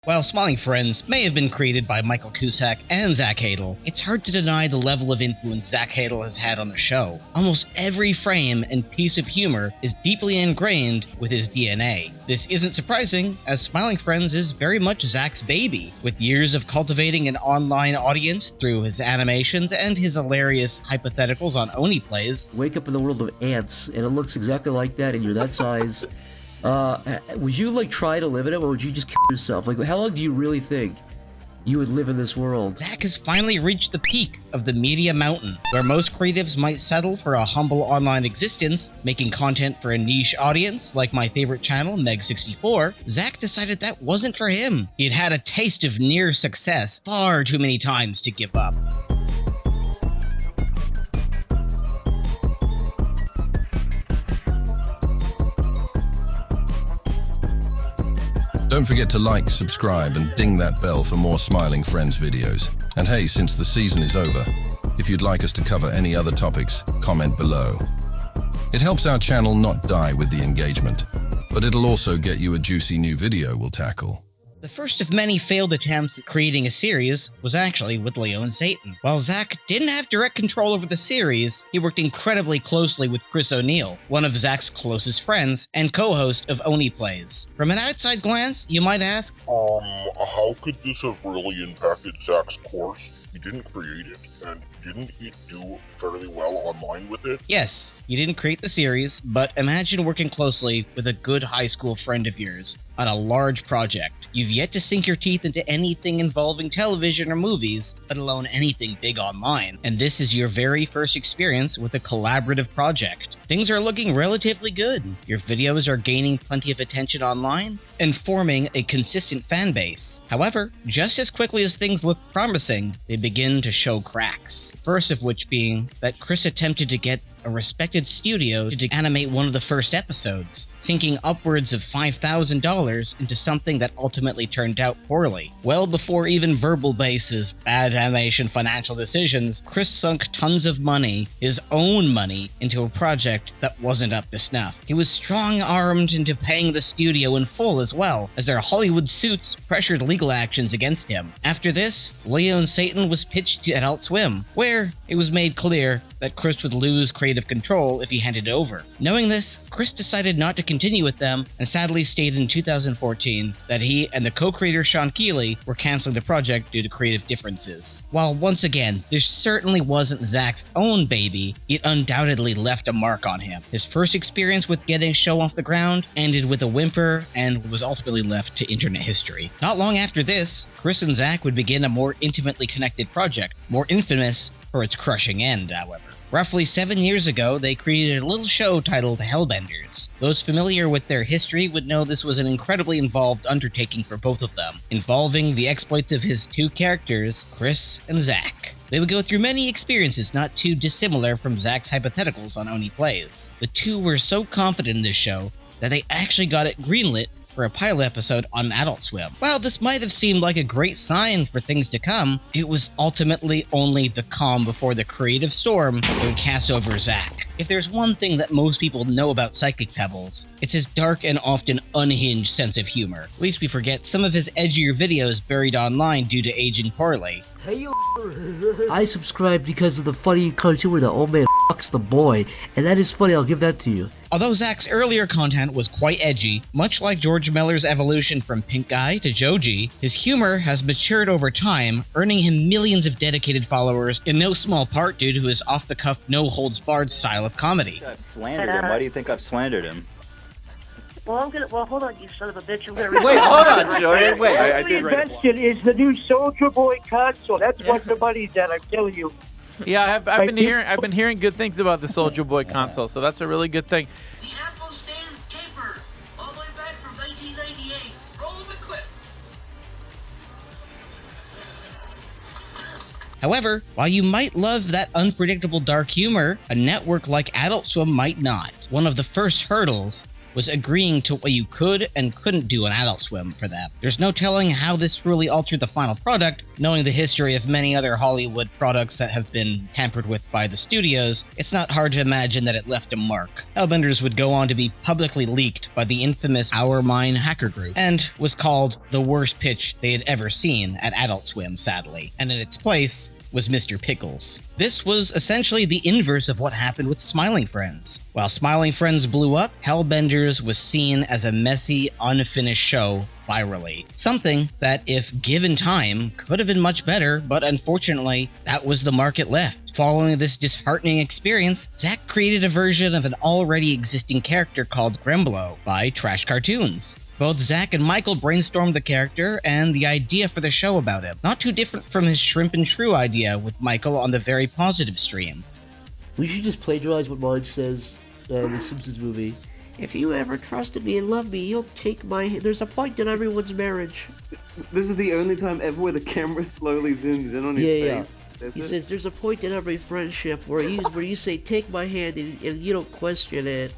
While Smiling Friends may have been created by Michael Cusack and Zach Hadel, it's hard to deny the level of influence Zach Hadel has had on the show. Almost every frame and piece of humor is deeply ingrained with his DNA. This isn't surprising, as Smiling Friends is very much Zach's baby, with years of cultivating an online audience through his animations and his hilarious hypotheticals on Oni Plays. Wake up in the world of ants, and it looks exactly like that, and you're that size. Would you try to live in it, or would you just kill yourself? How long do you really think you would live in this world? Zach has finally reached the peak of the media mountain, where most creatives might settle for a humble online existence, making content for a niche audience like my favorite channel, Meg64. Zach decided that wasn't for him. He'd had a taste of near success far too many times to give up. Don't forget to like, subscribe, and ding that bell for more Smiling Friends videos. And hey, since the season is over, if you'd like us to cover any other topics, comment below. It helps our channel not die with the engagement, but it'll also get you a juicy new video we'll tackle. The first of many failed attempts at creating a series was actually with Leo and Satan. While Zach didn't have direct control over the series, he worked incredibly closely with Chris O'Neill, one of Zach's closest friends and co-host of Oni Plays. From an outside glance, you might ask, how could this have really impacted Zach's course? He didn't create it, and didn't he do fairly well online with it? Yes, you didn't create the series, but imagine working closely with a good high school friend of yours on a large project. You've yet to sink your teeth into anything involving television or movies, let alone anything big online, and this is your very first experience with a collaborative project. Things are looking relatively good. Your videos are gaining plenty of attention online and forming a consistent fan base. However, just as quickly as things look promising, they begin to show cracks. First of which being that Chris attempted to get a respected studio to animate one of the first episodes, sinking upwards of $5,000 into something that ultimately turned out poorly. Well before even Verbal Base's bad animation financial decisions, Chris sunk tons of money, his own money, into a project that wasn't up to snuff. He was strong-armed into paying the studio in full as well, as their Hollywood suits pressured legal actions against him. After this, Leo and Satan was pitched to AdultSwim, where it was made clear that Chris would lose creative control if he handed it over. Knowing this, Chris decided not to continue with them and sadly stated in 2014 that he and the co-creator Sean Keeley were canceling the project due to creative differences. While once again, this certainly wasn't Zach's own baby, it undoubtedly left a mark on him. His first experience with getting a show off the ground ended with a whimper and was ultimately left to internet history. Not long after this, Chris and Zach would begin a more intimately connected project, more infamous for its crushing end, however. Roughly 7 years ago, they created a little show titled Hellbenders. Those familiar with their history would know this was an incredibly involved undertaking for both of them, involving the exploits of his two characters, Chris and Zach. They would go through many experiences not too dissimilar from Zach's hypotheticals on Oni Plays. The two were so confident in this show that they actually got it greenlit for a pilot episode on AdultSwim. While this might have seemed like a great sign for things to come, it was ultimately only the calm before the creative storm that would cast over Zach. If there's one thing that most people know about Psycicpebbles, it's his dark and often unhinged sense of humor. At least we forget some of his edgier videos buried online due to aging poorly. I subscribed because of the funny cartoon where the old man fucks the boy, and that is funny, I'll give that to you. Although Zach's earlier content was quite edgy, much like George Miller's evolution from Pink Guy to Joji, his humor has matured over time, earning him millions of dedicated followers, in no small part due to his off-the-cuff, no-holds-barred style of comedy. I've slandered him. Why do you think I've slandered him? Well, hold on, you son of a bitch. Wait, hold on, Jordan. Wait, I did write a blog. Is the new Soldier Boy console. That's what the money's at, I'm telling you. Yeah, I've been hearing good things about the Soldier Boy console, so that's a really good thing. The Apple stand caper, all the way back from 1998. Roll the clip. However, while you might love that unpredictable dark humor, a network like AdultSwim might not. One of the first hurdles was agreeing to what you could and couldn't do on Adult Swim for them. There's no telling how this truly altered the final product. Knowing the history of many other Hollywood products that have been tampered with by the studios, it's not hard to imagine that it left a mark. Hellbenders would go on to be publicly leaked by the infamous Our Mine hacker group, and was called the worst pitch they had ever seen at Adult Swim, sadly. And in its place was Mr. Pickles. This was essentially the inverse of what happened with Smiling Friends. While Smiling Friends blew up, Hellbenders was seen as a messy, unfinished show virally. Something that, if given time, could have been much better, but unfortunately, that was the market left. Following this disheartening experience, Zach created a version of an already existing character called Gremblo by Trash Cartoons. Both Zach and Michael brainstormed the character and the idea for the show about him. Not too different from his Shrimp and Shrew idea with Michael on the Very Positive stream. We should just plagiarize what Marge says in the Simpsons movie. If you ever trusted me and loved me, you'll take my... There's a point in everyone's marriage. This is the only time ever where the camera slowly zooms in on his face. He says there's a point in every friendship where you say, take my hand, and you don't question it.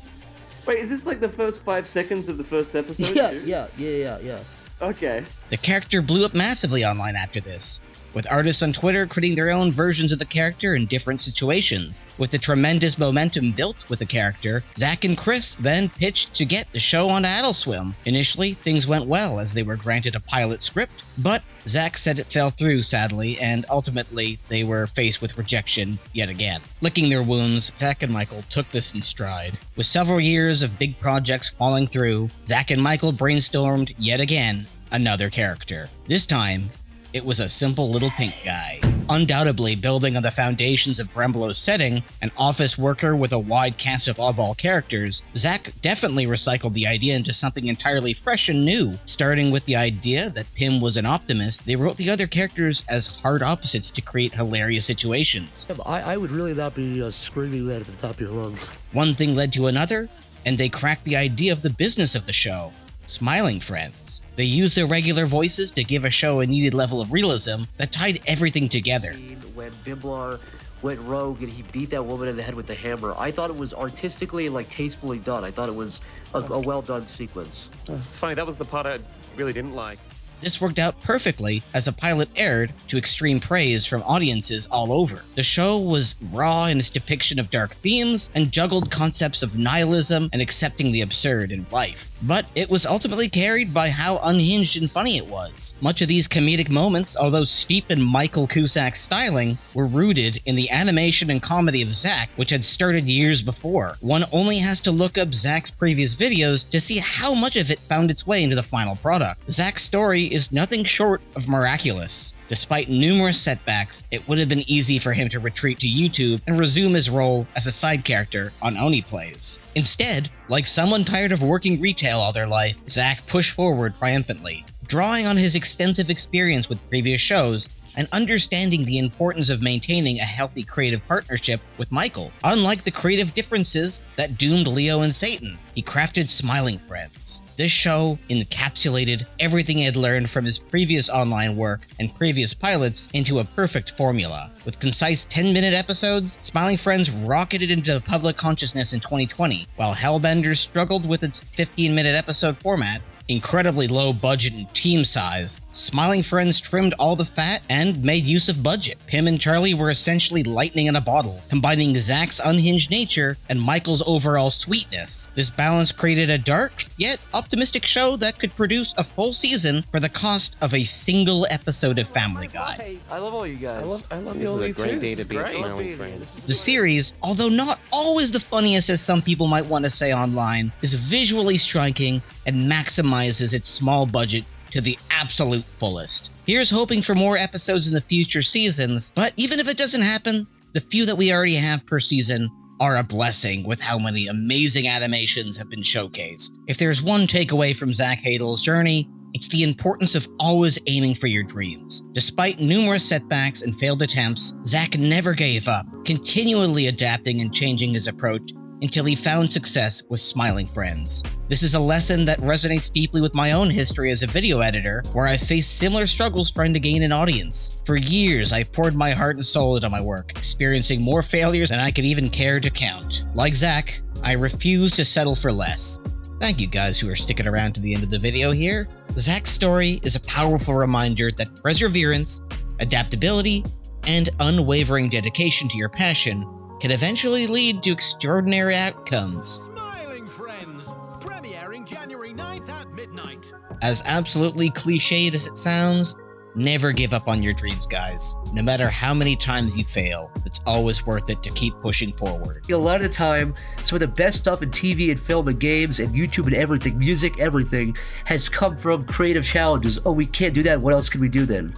Wait, is this like the first 5 seconds of the first episode? Yeah. Okay. The character blew up massively online after this, with artists on Twitter creating their own versions of the character in different situations. With the tremendous momentum built with the character, Zach and Chris then pitched to get the show on Adult Swim. Initially, things went well as they were granted a pilot script, but Zach said it fell through, sadly, and ultimately they were faced with rejection yet again. Licking their wounds, Zach and Michael took this in stride. With several years of big projects falling through, Zach and Michael brainstormed yet again another character. This time, it was a simple little pink guy. Undoubtedly building on the foundations of Gremblo's setting, an office worker with a wide cast of oddball characters, Zach definitely recycled the idea into something entirely fresh and new. Starting with the idea that Pim was an optimist, they wrote the other characters as hard opposites to create hilarious situations. I would really not be screaming that at the top of your lungs. One thing led to another, and they cracked the idea of the business of the show. Smiling Friends. They used their regular voices to give a show a needed level of realism that tied everything together. When Biblar went rogue and he beat that woman in the head with the hammer, I thought it was artistically and tastefully done. I thought it was a well done sequence. It's funny, that was the part I really didn't like. This worked out perfectly as the pilot aired to extreme praise from audiences all over. The show was raw in its depiction of dark themes and juggled concepts of nihilism and accepting the absurd in life. But it was ultimately carried by how unhinged and funny it was. Much of these comedic moments, although steep in Michael Cusack's styling, were rooted in the animation and comedy of Zach, which had started years before. One only has to look up Zach's previous videos to see how much of it found its way into the final product. Zach's story is nothing short of miraculous. Despite numerous setbacks, it would have been easy for him to retreat to YouTube and resume his role as a side character on Oni Plays. Instead, like someone tired of working retail all their life, Zach pushed forward triumphantly. Drawing on his extensive experience with previous shows, and understanding the importance of maintaining a healthy creative partnership with Michael. Unlike the creative differences that doomed Leo and Satan, he crafted Smiling Friends. This show encapsulated everything he had learned from his previous online work and previous pilots into a perfect formula. With concise 10-minute episodes, Smiling Friends rocketed into the public consciousness in 2020, while Hellbenders struggled with its 15-minute episode format. Incredibly low budget and team size, Smiling Friends trimmed all the fat and made use of budget. Pim and Charlie were essentially lightning in a bottle, combining Zach's unhinged nature and Michael's overall sweetness. This balance created a dark, yet optimistic show that could produce a full season for the cost of a single episode of Family Guy. I love all you guys. I love This is a great day to be Smiling Friends. The series, although not always the funniest as some people might want to say online, is visually striking and maximizes its small budget to the absolute fullest. Here's hoping for more episodes in the future seasons, but even if it doesn't happen, the few that we already have per season are a blessing with how many amazing animations have been showcased. If there's one takeaway from Zach Hadel's journey, it's the importance of always aiming for your dreams. Despite numerous setbacks and failed attempts, Zach never gave up, continually adapting and changing his approach until he found success with Smiling Friends. This is a lesson that resonates deeply with my own history as a video editor, where I faced similar struggles trying to gain an audience. For years, I poured my heart and soul into my work, experiencing more failures than I could even care to count. Like Zach, I refused to settle for less. Thank you guys who are sticking around to the end of the video here. Zach's story is a powerful reminder that perseverance, adaptability, and unwavering dedication to your passion can eventually lead to extraordinary outcomes. Smiling Friends, premiering January 9th at midnight. As absolutely cliched as it sounds, never give up on your dreams, guys. No matter how many times you fail, it's always worth it to keep pushing forward. A lot of the time, some of the best stuff in TV and film and games and YouTube and everything, music, everything, has come from creative challenges. Oh, we can't do that, what else can we do then?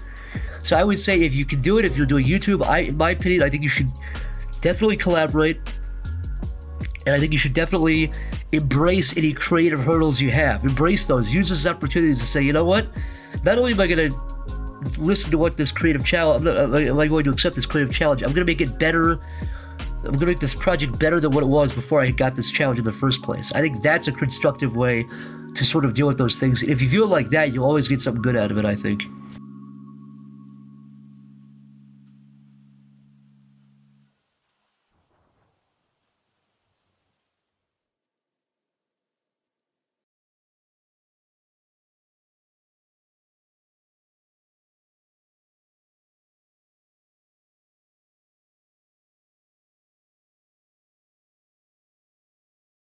So I would say if you can do it, if you're doing YouTube, in my opinion, I think you should definitely collaborate. And I think you should definitely embrace any creative hurdles you have. Embrace those. Use those opportunities to say, you know what? Not only am I going to listen to what this creative challenge, am I going to accept this creative challenge, I'm going to make it better. I'm going to make this project better than what it was before I got this challenge in the first place. I think that's a constructive way to sort of deal with those things. If you feel like that, you'll always get something good out of it, I think.